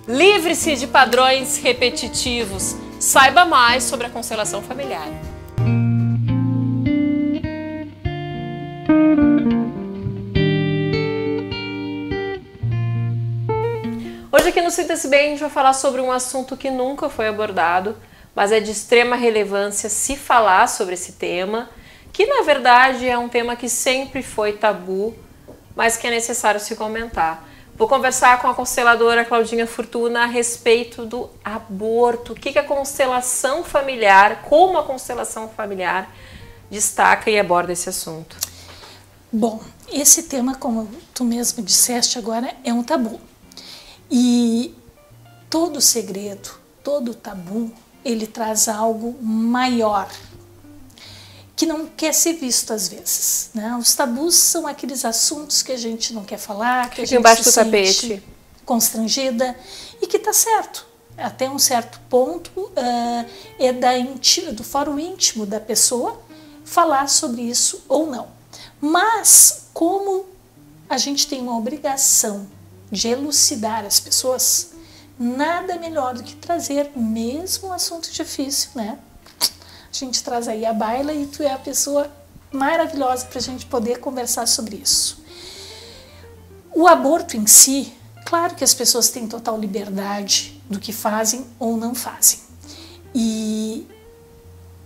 Livre-se de padrões repetitivos. Saiba mais sobre a constelação familiar. Hoje aqui no Sinta-se Bem a gente vai falar sobre um assunto que nunca foi abordado, mas é de extrema relevância se falar sobre esse tema, que na verdade é um tema que sempre foi tabu, mas que é necessário se comentar. Vou conversar com a consteladora Claudinha Fortuna a respeito do aborto. O que a constelação familiar, como a constelação familiar destaca e aborda esse assunto? Bom, esse tema, como tu mesmo disseste agora, é um tabu. E todo segredo, todo tabu, ele traz algo maior, que não quer ser visto às vezes, né? Os tabus são aqueles assuntos que a gente não quer falar, que a gente embaixo se do tapete, sente constrangida, e que tá certo. Até um certo ponto é do fórum íntimo da pessoa falar sobre isso ou não. Mas como a gente tem uma obrigação de elucidar as pessoas, nada melhor do que trazer mesmo um assunto difícil, né? A gente traz aí a baila e tu é a pessoa maravilhosa para a gente poder conversar sobre isso. O aborto em si, claro que as pessoas têm total liberdade do que fazem ou não fazem. E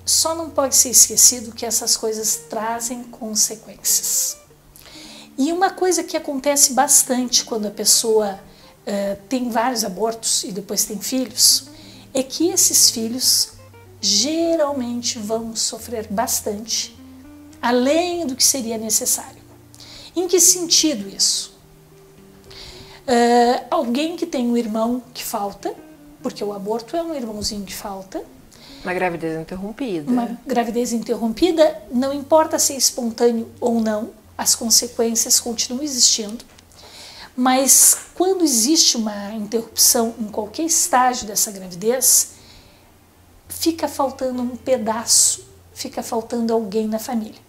só não pode ser esquecido que essas coisas trazem consequências. E uma coisa que acontece bastante quando a pessoa tem vários abortos e depois tem filhos, é que esses filhos geralmente vão sofrer bastante, além do que seria necessário. Em que sentido isso? Alguém que tem um irmão que falta, porque o aborto é um irmãozinho que falta. Uma gravidez interrompida. Uma gravidez interrompida, não importa se é espontâneo ou não, as consequências continuam existindo. Mas quando existe uma interrupção em qualquer estágio dessa gravidez, fica faltando um pedaço, fica faltando alguém na família.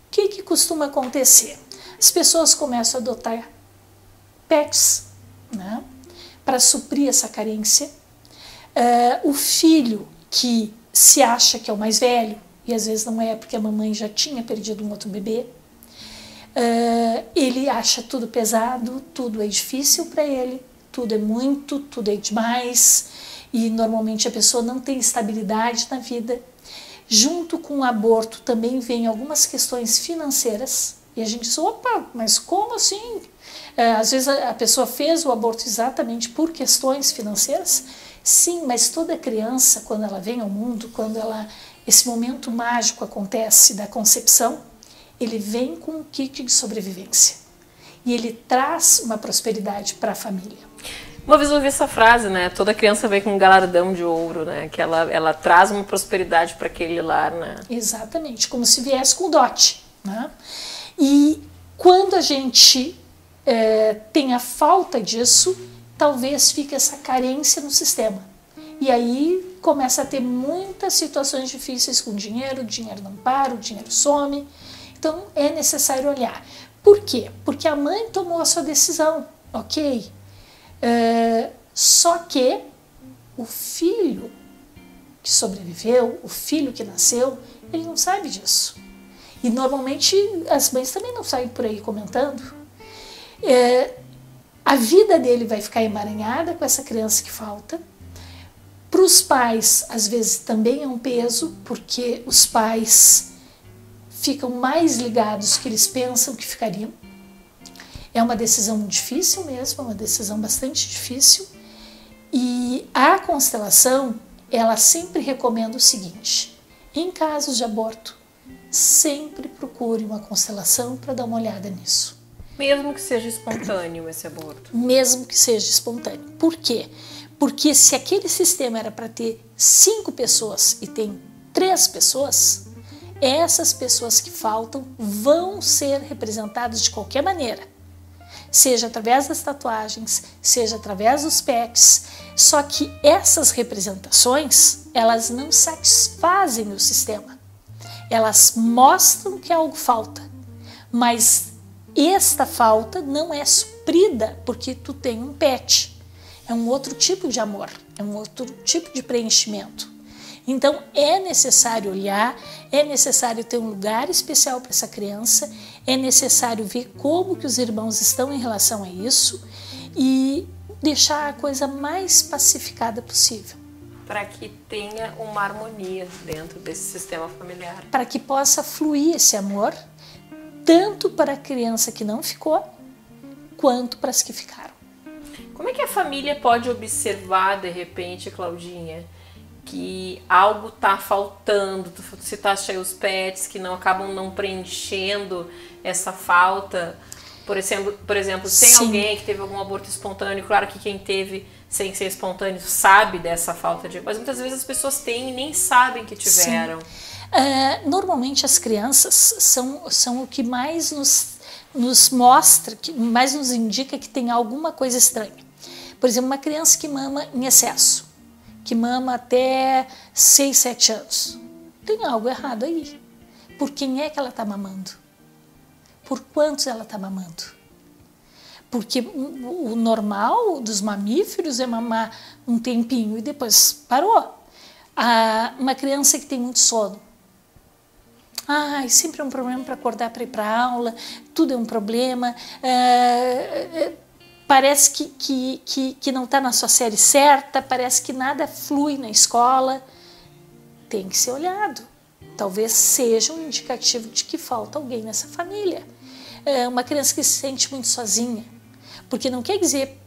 O que costuma acontecer? As pessoas começam a adotar pets, né, para suprir essa carência. O filho que se acha que é o mais velho, e às vezes não é porque a mamãe já tinha perdido um outro bebê, ele acha tudo pesado, tudo é difícil para ele, tudo é muito, tudo é demais, e normalmente a pessoa não tem estabilidade na vida. Junto com o aborto também vem algumas questões financeiras, e a gente diz, opa, mas como assim? Às vezes a pessoa fez o aborto exatamente por questões financeiras. Sim, mas toda criança, quando ela vem ao mundo, quando esse momento mágico acontece da concepção, ele vem com um kit de sobrevivência. E ele traz uma prosperidade para a família. Uma vez eu ouvi essa frase, né? Toda criança vem com um galardão de ouro, né? Que ela traz uma prosperidade para aquele lar, né? Exatamente, como se viesse com dote, né? E quando a gente tem a falta disso, talvez fique essa carência no sistema. E aí começa a ter muitas situações difíceis com dinheiro, o dinheiro não para, o dinheiro some. Então é necessário olhar. Por quê? Porque a mãe tomou a sua decisão, ok? Só que o filho que sobreviveu, o filho que nasceu, ele não sabe disso. E normalmente as mães também não saem por aí comentando. A vida dele vai ficar emaranhada com essa criança que falta. Para os pais, às vezes também é um peso, porque os pais ficam mais ligados que eles pensam que ficariam. É uma decisão difícil mesmo, é uma decisão bastante difícil. E a constelação, ela sempre recomenda o seguinte: em casos de aborto, sempre procure uma constelação para dar uma olhada nisso. Mesmo que seja espontâneo esse aborto. Mesmo que seja espontâneo. Por quê? Porque se aquele sistema era para ter 5 pessoas e tem 3 pessoas, essas pessoas que faltam vão ser representadas de qualquer maneira. Seja através das tatuagens, seja através dos pets. Só que essas representações, elas não satisfazem o sistema. Elas mostram que algo falta, mas esta falta não é suprida porque tu tem um pet. é um outro tipo de amor, é um outro tipo de preenchimento. Então é necessário olhar, é necessário ter um lugar especial para essa criança, é necessário ver como que os irmãos estão em relação a isso e deixar a coisa mais pacificada possível. Para que tenha uma harmonia dentro desse sistema familiar. Para que possa fluir esse amor, tanto para a criança que não ficou, quanto para as que ficaram. Como é que a família pode observar, de repente, Claudinha, que algo está faltando? Tu citaste aí os pets que não acabam não preenchendo essa falta. Por exemplo, tem alguém que teve algum aborto espontâneo, claro que quem teve sem ser espontâneo sabe dessa falta de... Mas muitas vezes as pessoas têm e nem sabem que tiveram. Normalmente as crianças são o que mais nos mostra, que mais nos indica que tem alguma coisa estranha. Por exemplo, uma criança que mama em excesso, que mama até 6, 7 anos. Tem algo errado aí. Por quem é que ela está mamando? Por quantos ela está mamando? Porque o normal dos mamíferos é mamar um tempinho e depois parou. Uma criança que tem muito sono. Sempre é um problema para acordar para ir para a aula, tudo é um problema. Parece que não está na sua série certa, parece que nada flui na escola. Tem que ser olhado. Talvez seja um indicativo de que falta alguém nessa família. Uma criança que se sente muito sozinha, porque não quer dizer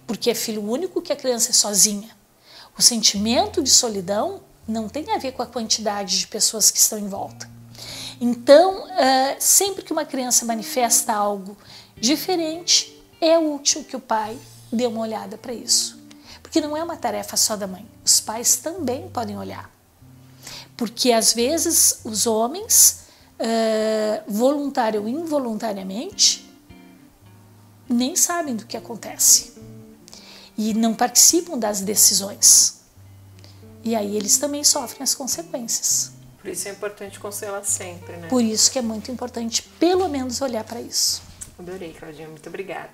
porque é filho único que a criança é sozinha. O sentimento de solidão não tem a ver com a quantidade de pessoas que estão em volta. Então, sempre que uma criança manifesta algo diferente, é útil que o pai dê uma olhada para isso. Porque não é uma tarefa só da mãe, os pais também podem olhar. Porque às vezes os homens, voluntário ou involuntariamente, nem sabem do que acontece e não participam das decisões. E aí eles também sofrem as consequências. Por isso é importante conselhar sempre, né? Por isso que é muito importante, pelo menos, olhar para isso. Adorei, Claudinha. Muito obrigada.